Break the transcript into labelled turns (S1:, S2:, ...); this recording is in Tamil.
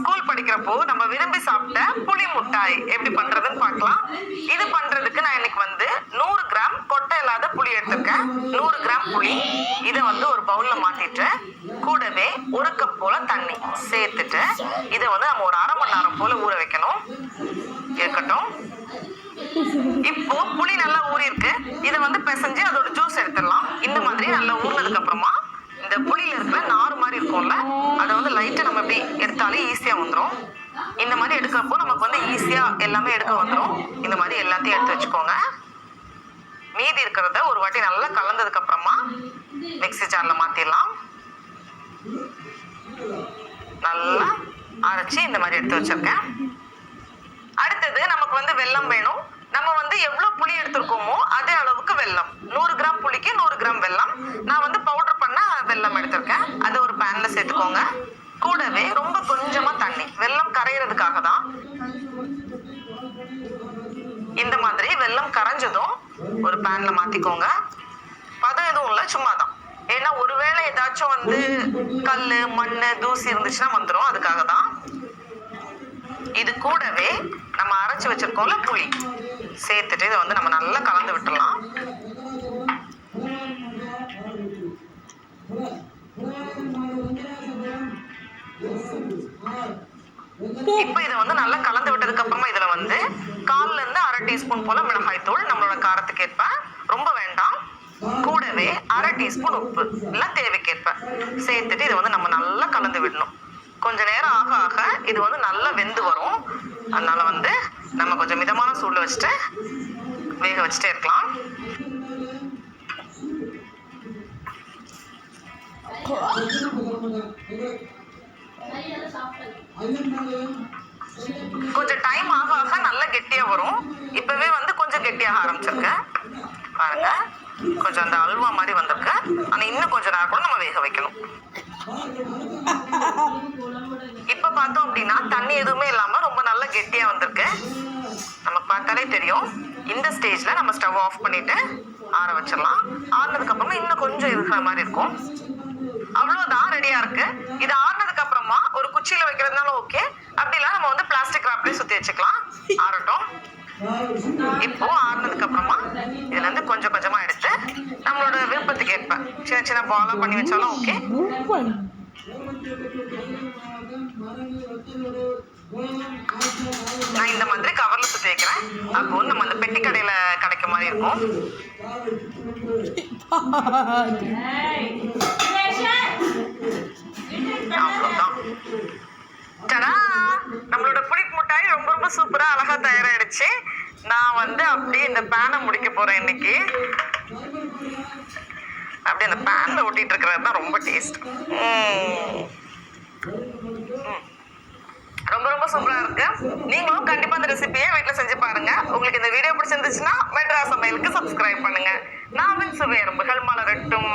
S1: ஸ்கூல் படிக்கிறப்போ நம்ம விரும்பி சாப்பிட்ட புளி முட்டாய் எப்படி பண்றதுன்னு பார்க்கலாம். இது பண்றதுக்கு நான் இன்னைக்கு வந்து 100 கிராம் கொட்டை இல்லாத புளி எடுத்திருக்கேன். 100 கிராம் புளி இதை வந்து ஒரு பவுல்ல மாத்திட்டு கூடவே 1 கப் போல தண்ணி சேர்த்துட்டு இதை வந்து நம்ம ஒரு 1/2 மணி நேரம் போல ஊற வைக்கணும். இருக்கட்டும். இப்போ புளி நல்லா ஊறி இருக்கு. இதை வந்து பிசைஞ்சு அதோட ஜூஸ் எடுத்துடலாம். இந்த மாதிரி நல்லா ஊறினதுக்கு அப்புறமா இந்த புளியில இருக்கிற நாறு மாதிரி இருக்கும்ல, அதை வந்து லைட்டா நம்ம இப்படி எடுத்தாலே ஈஸியா வந்துடும். இந்த மாதிரி எடுக்கிறப்போ நமக்கு வந்து ஈஸியா எல்லாமே எடுக்க வந்துடும். இந்த மாதிரி எல்லாத்தையும் எடுத்து வச்சுக்கோங்க. மீதி இருக்கிறத ஒரு வாட்டி நல்லா கலந்ததுக்கு அப்புறமா மிக்ஸி ஜார்ல மாத்திடலாம். நல்லா அரைச்சி இந்த மாதிரி எடுத்து வச்சிருக்கேன். அடுத்தது நமக்கு வந்து வெல்லம் வேணும். நம்ம வந்து எவ்வளவு புளி எடுத்திருக்கோமோ அதே அளவுக்கு வெல்லம். 100 கிராம் புளிக்கு 100 கிராம் வெல்லம். நான் வந்து பவுடர் பண்ண வெல்லம் எடுத்திருக்கேன். அதை ஒரு பேன்ல சேர்த்துக்கோங்க. கூடவே ரொம்ப கொஞ்சமா தண்ணி, வெல்லம் கரையிறதுக்காக தான். இந்த மாதிரி வெல்லம் கரைஞ்சதும் ஒரு பேன்ல மாத்திக்கோங்க. பதம் எதுவும் இல்லை, சும்மா தான். ஏன்னா ஒருவேளை ஏதாச்சும் வந்து கல், மண், தூசி இருந்துச்சுன்னா வந்துடும். அதுக்காக தான். இது கூடவே நம்ம அரைச்சு வச்சிருக்கோம்ல புளி சேர்த்துட்டு இதை வந்து நம்ம நல்லா கலந்து விட்டுடலாம். இப்ப இதை வந்து நல்லா கலந்து விட்டதுக்கு அப்புறமா இதுல வந்து 1/4 இருந்து 1/2 டீஸ்பூன் போல மிளகாய் தூள் நம்மளோட காரத்துக்கு ஏற்ப, ரொம்ப வேண்டாம். கூடவே 1/2 டீஸ்பூன் உப்பு எல்லாம் தேவைக்கேற்ப சேர்த்துட்டு இதை வந்து நம்ம நல்லா கலந்து விடணும். கொஞ்ச நேரம் ஆக ஆக இது வந்து நல்லா வெந்து வரும். அதனால வந்து நம்ம கொஞ்சம் மிதமான சூடுல வச்சுட்டு வேக வச்சுட்டே இருக்கலாம். கொஞ்சம் டைம் ஆக ஆக நல்லா கெட்டியா வரும். இப்பவே வந்து கொஞ்சம் கெட்டியாக ஆரம்பிச்சிருக்கு பாருங்க. கொஞ்சம் அந்த அல்வா மாதிரி வந்திருக்கு. ஆனா இன்னும் கொஞ்சம் நேரம் கூட நம்ம வேக வைக்கணும். இப்ப பார்த்தோம் அப்படின்னா தண்ணி எதுவுமே இல்லாம ரொம்ப நல்லா கெட்டியா வந்திருக்கு. நமக்கு பார்த்தாலே தெரியும். இந்த ஸ்டேஜ்ல நம்ம ஸ்டவ் ஆஃப் பண்ணிட்டு ஆற வச்சிடலாம். ஆறுனதுக்கு அப்புறமா இன்னும் கொஞ்சம் இருக்கிற மாதிரி இருக்கும். அவ்வளவுதான், ரெடியா இருக்கு. இது ஆறுனதுக்கு அப்புறமா ஒரு குச்சியில வைக்கிறதுனால ஓகே, அப்படிலாம் நம்ம வந்து பிளாஸ்டிக் ராப்லயே சுத்தி வச்சுக்கலாம். ஆறட்டும். இப்போ ஆறுனதுக்கு அப்புறமா இதுல இருந்து கொஞ்சம் கொஞ்சமா எடுத்து நம்மளோட விருப்பத்துக்கு ஏற்ப சின்ன சின்ன பாலா பண்ணி வச்சாலும் ஓகே. நான் இந்த மாதிரி கவர்ல சுத்தி வைக்கிறேன். அப்போ நம்ம அந்த பெட்டி கடையில கிடைக்க மாதிரி இருக்கும். அவ்வளவுதான். நம்மளோட புளி முட்டாய் ரொம்ப ரொம்ப சூப்பரா அழகா தயாராயிடுச்சு. நான் வந்து அப்படியே இந்த பேனை முடிக்க போறேன் இன்னைக்கு. அப்படியே அந்த பேன்ல ஒட்டிட்டு இருக்கிறது தான் ரொம்ப டேஸ்ட். ரொம்ப ரொம்ப சூப்பரா இருக்கு. நீங்களும் கண்டிப்பா இந்த ரெசிபியை வீட்டுல செஞ்சு பாருங்க. உங்களுக்கு இந்த வீடியோ பிடிச்சிருந்துச்சுன்னா மெட்ராஸ் சமையலுக்கு சப்ஸ்கிரைப் பண்ணுங்க. நான் சுவை எறும்புகள் மலரட்டும்.